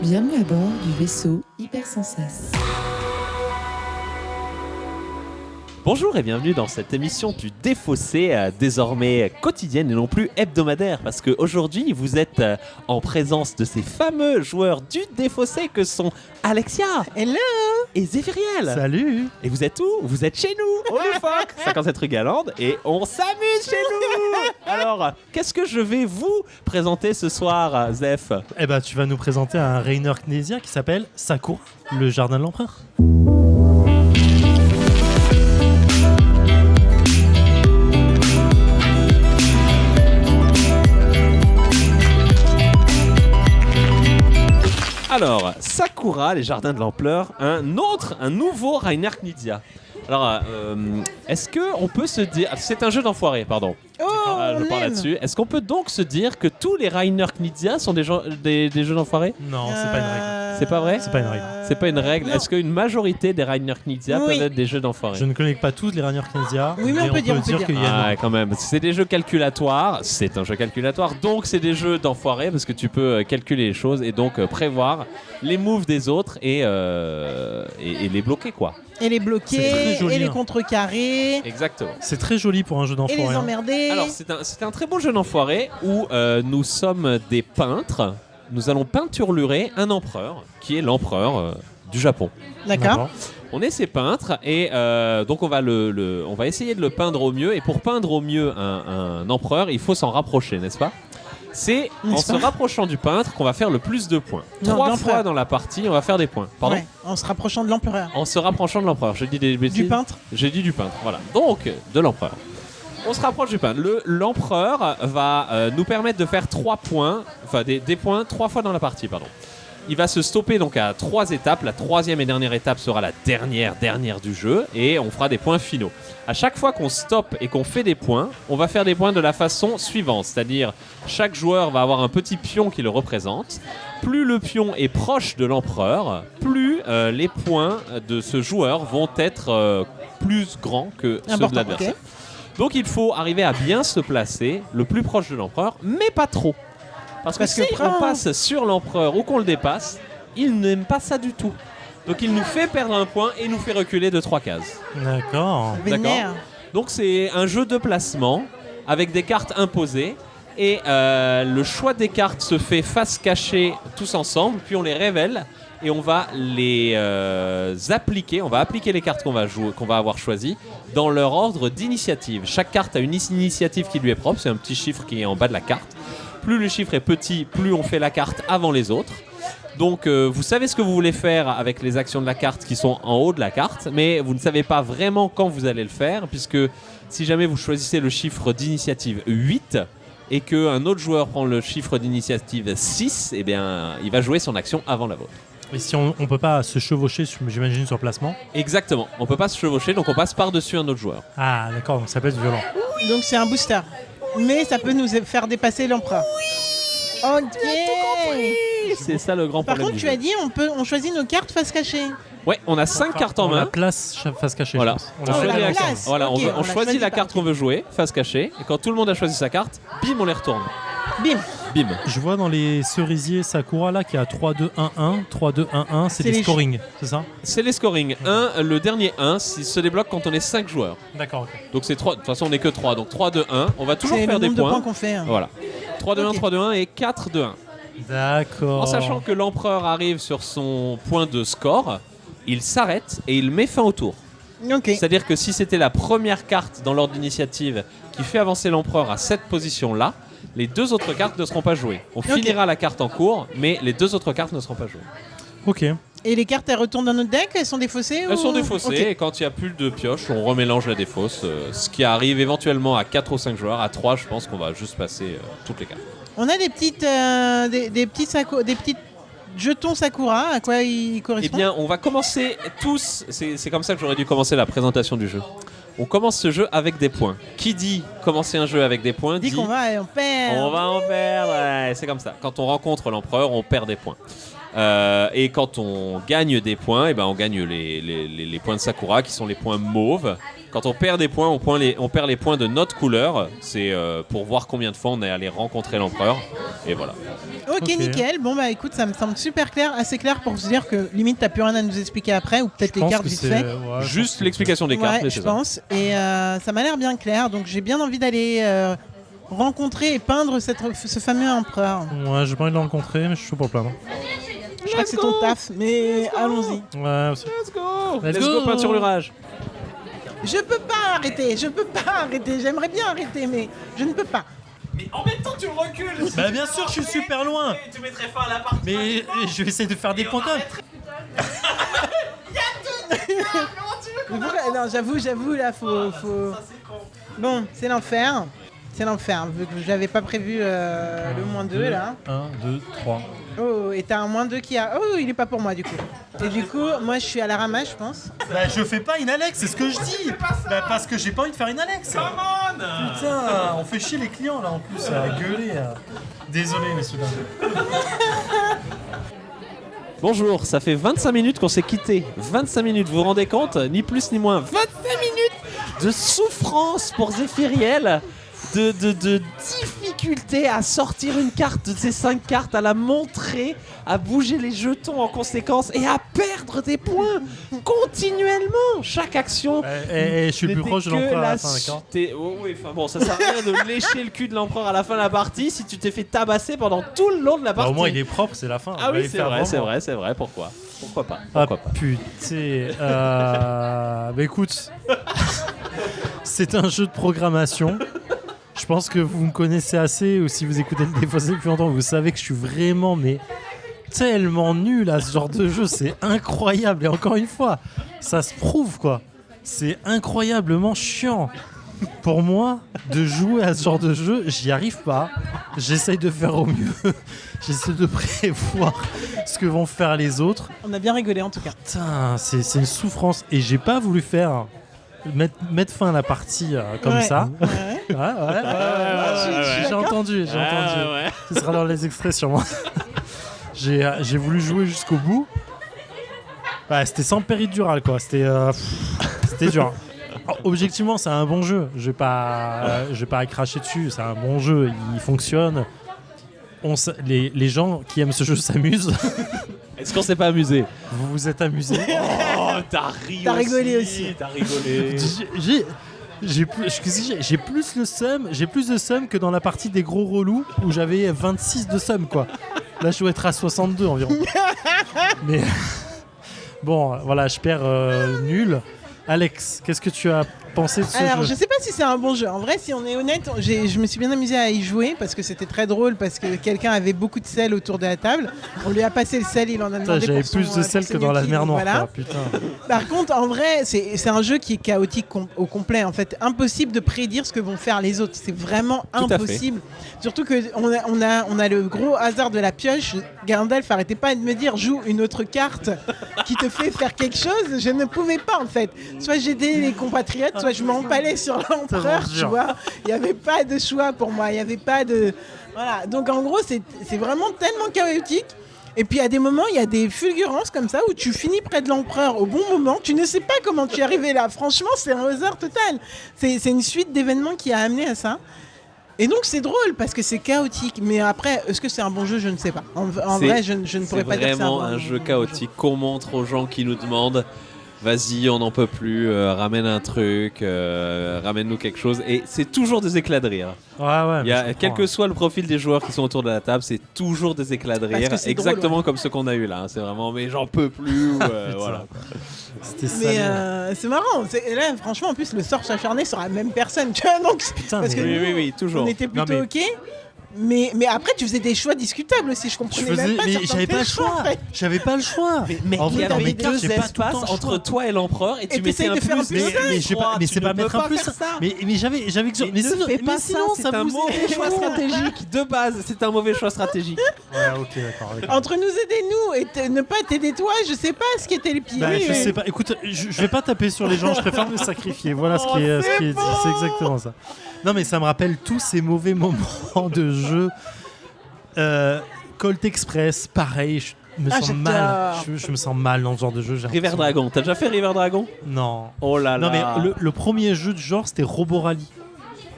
Bienvenue à bord du vaisseau Hypersensas. Bonjour et bienvenue dans cette émission du Défaussé, désormais quotidienne et non plus hebdomadaire, parce qu'aujourd'hui vous êtes en présence de ces fameux joueurs du Défaussé que sont Alexia Hello et Zéphiriel. Salut. Et vous êtes où? Vous êtes chez nous, au Lufoc, 57 rue Galande, et on s'amuse chez nous. Alors, qu'est-ce que je vais vous présenter ce soir, Zeph? Eh ben, tu vas nous présenter un Rainer Knezia qui s'appelle Sakura, le jardin de l'empereur. Alors, Sakura, les jardins de l'ampleur, un nouveau Rainer Knizia. Alors, est-ce qu'on peut se dire... C'est un jeu d'enfoiré, pardon. Je parle là-dessus. Est-ce qu'on peut donc se dire que tous les Rainer Knizia sont des jeux d'enfoiré? Non, c'est pas une règle. C'est pas vrai? C'est pas une règle. C'est pas une règle. Non. Est-ce qu'une majorité des Rainer Knizia Oui. peuvent être des jeux d'enfoiré? Je ne connais pas tous les Rainer Knezia. Oui, mais on peut dire qu'il y a Ah, quand même. C'est des jeux calculatoires. C'est un jeu calculatoire. Donc, c'est des jeux d'enfoiré parce que tu peux calculer les choses et donc prévoir les moves des autres et les bloquer, quoi. Et les C'est bloquer, très joli, et les hein. contrecarrer, Exactement. C'est très joli pour un jeu et d'enfant. les emmerder. Alors, c'est un très beau jeu d'enfoiré où nous sommes des peintres. Nous allons peinturlurer un empereur qui est l'empereur du Japon. D'accord. On est ces peintres et donc on va on va essayer de le peindre au mieux. Et pour peindre au mieux un empereur, il faut s'en rapprocher, n'est-ce pas? C'est en N'est-ce se pas rapprochant du peintre qu'on va faire le plus de points. Non, 3 l'empereur. fois dans la partie, on va faire des points. Pardon? Ouais, en se rapprochant de l'empereur. En se rapprochant de l'empereur. J'ai dit des bêtises. Du peintre. J'ai dit du peintre, voilà. Donc, de l'empereur. On se rapproche du peintre. L'empereur va nous permettre de faire 3 points, enfin des points 3 fois dans la partie, pardon. Il va se stopper donc à 3 étapes. La 3e et dernière étape sera la dernière du jeu et on fera des points finaux. À chaque fois qu'on stoppe et qu'on fait des points, on va faire des points de la façon suivante, c'est-à-dire chaque joueur va avoir un petit pion qui le représente. Plus le pion est proche de l'empereur, plus les points de ce joueur vont être plus grands que ceux de Important, l'adversaire. ok. Donc il faut arriver à bien se placer le plus proche de l'empereur, mais pas trop. Parce que si on passe sur l'empereur ou qu'on le dépasse, il n'aime pas ça du tout. Donc il nous fait perdre un point et nous fait reculer de 3 cases. D'accord. Vénère. Donc c'est un jeu de placement avec des cartes imposées. Et le choix des cartes se fait face cachée tous ensemble, puis on les révèle et on va les appliquer. On va appliquer les cartes qu'on va avoir choisies dans leur ordre d'initiative. Chaque carte a une initiative qui lui est propre. C'est un petit chiffre qui est en bas de la carte. Plus le chiffre est petit, plus on fait la carte avant les autres. Donc vous savez ce que vous voulez faire avec les actions de la carte qui sont en haut de la carte, mais vous ne savez pas vraiment quand vous allez le faire, puisque si jamais vous choisissez le chiffre d'initiative 8 et qu'un autre joueur prend le chiffre d'initiative 6, eh bien, il va jouer son action avant la vôtre. Et si on peut pas se chevaucher, j'imagine, sur placement. Exactement, on peut pas se chevaucher, donc on passe par-dessus un autre joueur. Ah, d'accord, donc ça peut être violent. Donc c'est un booster. Mais ça peut nous faire dépasser l'empereur. Ok. C'est ça le grand Par problème contre, du tu jeu. as dit on choisit nos cartes face cachée. Ouais, on a 5 cartes en On la main. place face cachée. Voilà. je pense. On la choisit la place. carte. Voilà, Ok, on on la choisit la choisit carte pas, qu'on ok. veut jouer, face cachée, et quand tout le monde a choisi sa carte, bim, on les retourne. Bim. Bim. Je vois dans les cerisiers Sakura là qu'il y a 3-2-1-1, 3-2-1-1, c'est C'est des les scoring, c'est ça? C'est les scorings. Le dernier 1 se débloque quand on est 5 joueurs. D'accord, ok. Donc c'est 3. De toute façon, on n'est que 3. Donc 3, 2, 1. On va toujours C'est faire le des nombre de points points. qu'on fait. hein. Voilà. 3, 2, 1, Ok. 3, 2, 1 et 4, 2, 1. D'accord. En sachant que l'empereur arrive sur son point de score, il s'arrête et il met fin au tour. Ok. C'est-à-dire que si c'était la première carte dans l'ordre d'initiative qui fait avancer l'empereur à cette position-là, les 2 autres cartes ne seront pas jouées. On finira la carte en cours, mais les 2 autres cartes ne seront pas jouées. Ok. Et les cartes, elles retournent dans notre deck? Elles sont défaussées? Elles sont ou- défaussées Ok. et quand il n'y a plus de pioche, on remélange la défausse. Ce qui arrive éventuellement à 4 ou 5 joueurs. À 3, je pense qu'on va juste passer toutes les cartes. On a des petites, des petites jetons Sakura. À quoi ils Eh correspondent? bien, on va commencer tous. C'est comme ça que j'aurais dû commencer la présentation du jeu. On commence ce jeu avec des points. Qui dit commencer un jeu avec des points dit dit qu'on va et on perd. on va en perdre. Ouais, c'est comme ça. Quand on rencontre l'empereur, on perd des points. Et quand on gagne des points, eh ben on gagne les points de Sakura qui sont les points mauves. Quand on perd des points, on perd les points de notre couleur. C'est pour voir combien de fois on est allé rencontrer l'empereur. Et voilà. Ok, nickel. Bon, bah écoute, ça me semble super clair, assez clair pour se dire que limite, t'as plus rien à nous expliquer après, ou peut-être les cartes vite fait. Juste l'explication des cartes. Ouais, je pense. Et ça m'a l'air bien clair, donc j'ai bien envie d'aller rencontrer et peindre ce fameux empereur. Ouais, j'ai pas envie de le rencontrer, mais je suis chaud pour le plaindre. Je crois que c'est ton taf, mais allons-y. Ouais, aussi. Let's go, peinture l'urage. Je peux pas arrêter. J'aimerais bien arrêter, mais je ne peux pas. Mais en même temps, tu recules. Bah bien sûr, je suis super loin. Tu mettrais fin à la partie. Mais je vais essayer de faire des points comme. Non, j'avoue, là, faut... Bon, c'est l'enfer. Vu que j'avais pas prévu le -2, là. 1, 2, 3. Oh, et t'as un -2 qui a... Oh, il est pas pour moi, du coup. Et du coup, moi, je suis à la ramasse, je pense. Bah je fais pas une Alex, c'est ce que je dis. Bah parce que j'ai pas envie de faire une Alex. Come on. Putain, on fait chier les clients là en plus à gueuler. Désolé messieurs dames. Bonjour, ça fait 25 minutes qu'on s'est quitté. 25 minutes, vous vous rendez compte? Ni plus ni moins. 25 minutes de souffrance pour Zéphiriel. De difficulté à sortir une carte de ces 5 cartes, à la montrer, à bouger les jetons en conséquence et à perdre des points continuellement. Chaque action. Je suis le plus proche de l'empereur à la fin, d'accord. Oui, enfin bon, ça sert à rien de lécher le cul de l'empereur à la fin de la partie si tu t'es fait tabasser pendant tout le long de la partie. Bah, au moins il est propre, c'est la fin. Ah oui, c'est vrai. Pourquoi pas. Putain. Bah écoute, c'est un jeu de programmation. Je pense que vous me connaissez assez, ou si vous écoutez le Défaussé depuis longtemps, vous savez que je suis vraiment tellement nul à ce genre de jeu, c'est incroyable. Et encore une fois, ça se prouve quoi. C'est incroyablement chiant. Pour moi, de jouer à ce genre de jeu, j'y arrive pas. J'essaye de faire au mieux. J'essaie de prévoir ce que vont faire les autres. On a bien rigolé en tout cas. Putain, c'est une souffrance. Et j'ai pas voulu mettre fin à la partie comme ça. Ouais. J'ai entendu. Ce sera dans les extraits sûrement. J'ai voulu jouer jusqu'au bout. Ouais, c'était sans péridurale quoi. C'était dur. Objectivement, c'est un bon jeu. Je vais pas cracher dessus. C'est un bon jeu. Il fonctionne. Les gens qui aiment ce jeu s'amusent. Est-ce qu'on s'est pas amusé? Vous vous êtes amusés? Oh, t'as rigolé aussi. J'ai plus de seum que dans la partie des gros relous où j'avais 26 de seum quoi. Là je dois être à 62 environ. Mais bon voilà, je perds nul. Alex, qu'est-ce que tu as pensé de ce jeu? Alors, je sais pas si c'est un bon jeu. En vrai, si on est honnête, je me suis bien amusé à y jouer parce que c'était très drôle parce que quelqu'un avait beaucoup de sel autour de la table. On lui a passé le sel, il en a demandé. J'avais plus de sel que dans la mer Noire. Voilà. Putain. Par contre, en vrai, c'est un jeu qui est chaotique au complet. En fait, impossible de prédire ce que vont faire les autres. C'est vraiment impossible. Surtout que on a le gros hasard de la pioche. Gandalf, arrêtez pas de me dire joue une autre carte qui te fait faire quelque chose. Je ne pouvais pas en fait. Soit j'aidais les compatriotes, soit je m'empalais sur l'empereur, tu vois. Il n'y avait pas de choix pour moi, il n'y avait pas de... Voilà, donc en gros, c'est vraiment tellement chaotique. Et puis à des moments, il y a des fulgurances comme ça où tu finis près de l'empereur au bon moment. Tu ne sais pas comment tu es arrivé là. Franchement, c'est un hasard total. C'est une suite d'événements qui a amené à ça. Et donc c'est drôle parce que c'est chaotique. Mais après, est-ce que c'est un bon jeu? Je ne sais pas. En vrai, je ne pourrais pas dire que c'est vraiment un jeu chaotique qu'on montre aux gens qui nous demandent vas-y, on n'en peut plus, ramène un truc, ramène-nous quelque chose. Et c'est toujours des éclats de rire. Ouais, quel que soit le profil des joueurs qui sont autour de la table, c'est toujours des éclats de rire. Exactement drôle, comme ceux qu'on a eu là. C'est vraiment, mais j'en peux plus. Voilà. Mais c'est marrant. Là, franchement, en plus, le sort s'acharner sur la même personne. Tu vois, donc, putain, parce que oui, toujours. On était plutôt OK. Mais après, tu faisais des choix discutables aussi, je comprenais même pas. Mais j'avais pas le choix. En fait. J'avais pas le choix. Mais il y avait deux espaces entre toi et l'empereur et tu mettais un plus. Mais c'est pas mettre un plus. Mais j'avais. Mais sinon, ça vous mauvais choix stratégique de base. C'est un mauvais choix stratégique. Ouais, ok, d'accord. Entre nous aider nous et ne pas t'aider toi, je sais pas ce qui était le pire. Bah, je sais pas. Écoute, je vais pas taper sur les gens. Je préfère me sacrifier. Voilà ce qui est dit. C'est exactement ça. Non mais ça me rappelle tous ces mauvais moments de jeu. Colt Express, pareil, me sens j'adore. mal. Je me sens mal dans ce genre de jeu. River Dragon. T'as déjà fait River Dragon? Non. Oh là là. Non, mais le premier jeu du genre, c'était Robo Rally.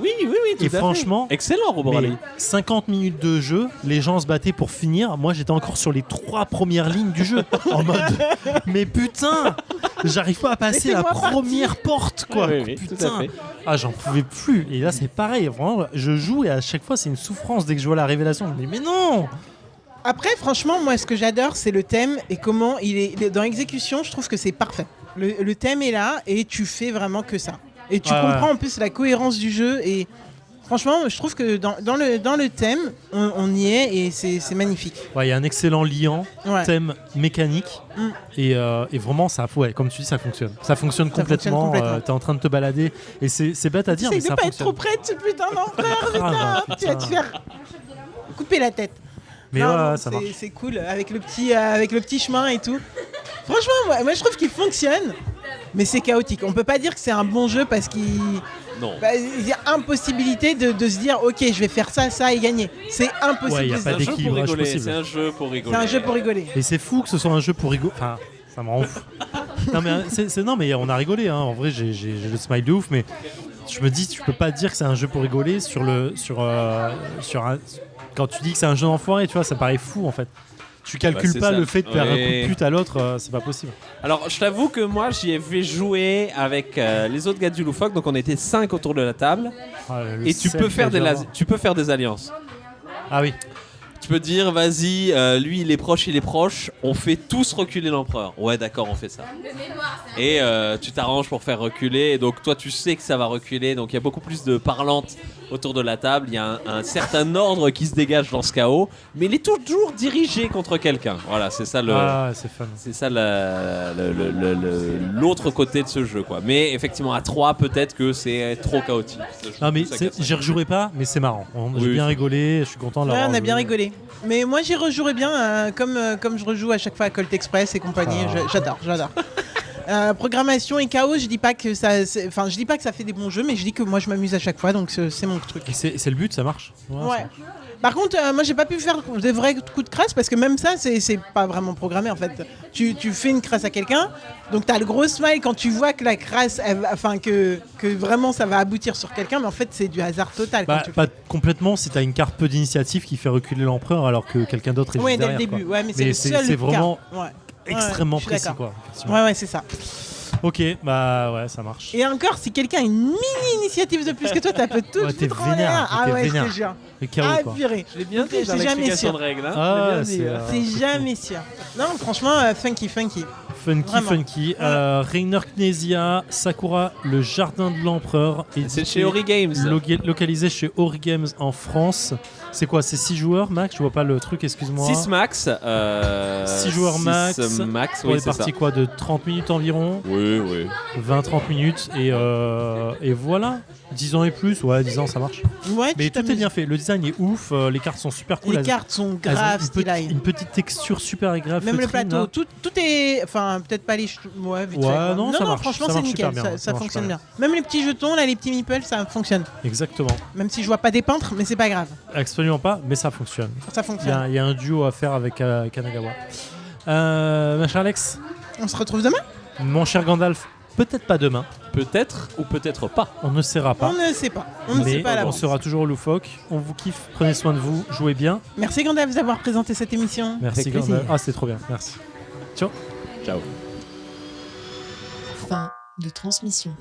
Oui, tout Et à fait. franchement, excellent, Robo Rally. 50 minutes de jeu, les gens se battaient pour finir. Moi, j'étais encore sur les 3 premières lignes du jeu. En mode, mais putain, j'arrive pas à passer la première porte, quoi. Oui, Putain. tout à fait. Ah, j'en pouvais plus. Et là, c'est pareil. Vraiment, je joue et à chaque fois, c'est une souffrance dès que je vois la révélation. Je me dis, mais non. Après, franchement, moi, ce que j'adore, c'est le thème et comment il est dans l'exécution. Je trouve que c'est parfait. Le thème est là et tu fais vraiment que ça. Et tu comprends en plus la cohérence du jeu. Et franchement, je trouve que dans le thème, on y est et c'est magnifique. Ouais, il y a un excellent liant, Ouais. thème mécanique. Et vraiment, ça, comme tu dis, ça fonctionne. Ça fonctionne complètement. T'es en train de te balader. Et c'est bête à dire, mais Essaye ça de pas fonctionne. être trop près de ce putain d'empereur, Ah, putain. Tu vas te faire couper la tête. Mais Non, ouais, non, ça marche. c'est cool avec le petit chemin et tout. Franchement, moi je trouve qu'il fonctionne, mais c'est chaotique. On peut pas dire que c'est un bon jeu parce qu'il Non. il y a impossibilité de se dire ok, je vais faire ça et gagner. C'est impossible. Ouais, y a C'est pas un jeu pour d'équilibrage rigoler. possible. C'est un jeu pour rigoler. C'est un jeu pour rigoler. Et c'est fou que ce soit un jeu pour rigoler. Enfin, ça me rend ouf. non, mais on a rigolé. Hein. En vrai, j'ai le smile de ouf, mais je me dis, tu peux pas dire que c'est un jeu pour rigoler quand tu dis que c'est un jeu d'enfoiré, tu vois, ça paraît fou en fait. Tu calcules c'est pas ça. le fait de faire un coup Ouais. de pute à l'autre, c'est pas possible. Alors, je t'avoue que moi, j'y ai fait jouer avec les autres gars du Loufoque. Donc, on était 5 autour de la table. Et tu peux faire des alliances. Ah oui. Tu peux dire, vas-y, lui il est proche, on fait tous reculer l'empereur. Ouais, d'accord, on fait ça. Et tu t'arranges pour faire reculer. Et donc, toi, tu sais que ça va reculer. Donc, il y a beaucoup plus de parlantes autour de la table. Il y a un certain ordre qui se dégage dans ce chaos. Mais il est toujours dirigé contre quelqu'un. Voilà, c'est ça le. Ah, c'est fun. C'est ça l'autre côté de ce jeu, quoi. Mais effectivement, à 3, peut-être que c'est trop chaotique. Non, mais j'y rejouerai pas, mais c'est marrant. J'ai Oui. bien rigolé, je suis content de Ouais, l'avoir on a joué. bien rigolé. Mais moi j'y rejouerai bien comme je rejoue à chaque fois à Colt Express et compagnie. J'adore. Programmation et chaos, je dis pas que ça fait des bons jeux, mais je dis que moi je m'amuse à chaque fois, donc c'est mon truc. Et c'est le but, ça marche. Ouais. Par contre, moi j'ai pas pu faire de vrais coups de crasse parce que même ça c'est pas vraiment programmé en fait. Tu fais une crasse à quelqu'un, donc t'as le gros smile quand tu vois que la crasse, que vraiment ça va aboutir sur quelqu'un, mais en fait c'est du hasard total. Quand tu le Pas fais. complètement si t'as une carte peu d'initiative qui fait reculer l'empereur alors que quelqu'un d'autre est Ouais, juste dès le derrière, début. quoi. Ouais, mais c'est le seul c'est cas. vraiment Ouais. extrêmement je suis précis, d'accord. quoi. effectivement. Ouais, c'est ça. Ok, bah ouais, ça marche. Et encore, si quelqu'un a une mini-initiative de plus que toi, t'as peut tout Ouais, t'es foutre en vénère, l'air. Ah t'es ouais, je vénère. te jure. Le chaos, Ah, quoi. purée. Je l'ai bien dit C'est dans jamais l'explication sûr. de règles. Hein. Ah, Je l'ai bien dit, c'est, hein. C'est jamais sûr. Non, franchement, funky. Funky, Vraiment. funky. Reiner Knezia, Sakura, le jardin de l'empereur. C'est édité, chez Ori Games. Localisé chez Ori Games en France. C'est quoi, c'est 6 joueurs max? Je vois pas le truc, excuse-moi. 6 max. 6 joueurs max. max, Pour oui, les c'est ça. parties quoi, de 30 minutes environ. Oui. 20-30 minutes. Et voilà. 10 ans et plus, ouais, 10 ans ça marche. Ouais, Mais tu tout est t'amuses. bien fait. Le design est ouf. Les cartes sont super cool. Les Elles- cartes sont elles ont graves une stylées. une petite texture super agréable. Même le feutrine, plateau, là. tout est. Enfin, peut-être pas les. Ouais, vite Ouais, fait, quoi. non, ça marche, franchement, ça c'est marche nickel. super bien, Ça ça marche fonctionne super bien. Même les petits jetons, là, les petits meeples, ça fonctionne. Exactement. Même si je vois pas des peintres, mais c'est pas grave. Absolument pas, mais ça fonctionne. Ça Il fonctionne. y a un duo à faire avec Kanagawa. Ma chère Alex, On se retrouve demain? mon cher Gandalf, peut-être pas demain, Peut-être ou peut-être pas. on ne saura pas. On ne sait pas. On ne sait Mais pas à on l'avance. sera toujours loufoque. On vous kiffe, prenez soin de vous, jouez bien. Merci Gandalf d'avoir présenté cette émission. Merci Avec plaisir. Gandalf. Ah, c'était trop bien, merci. Ciao. Ciao. Fin de transmission.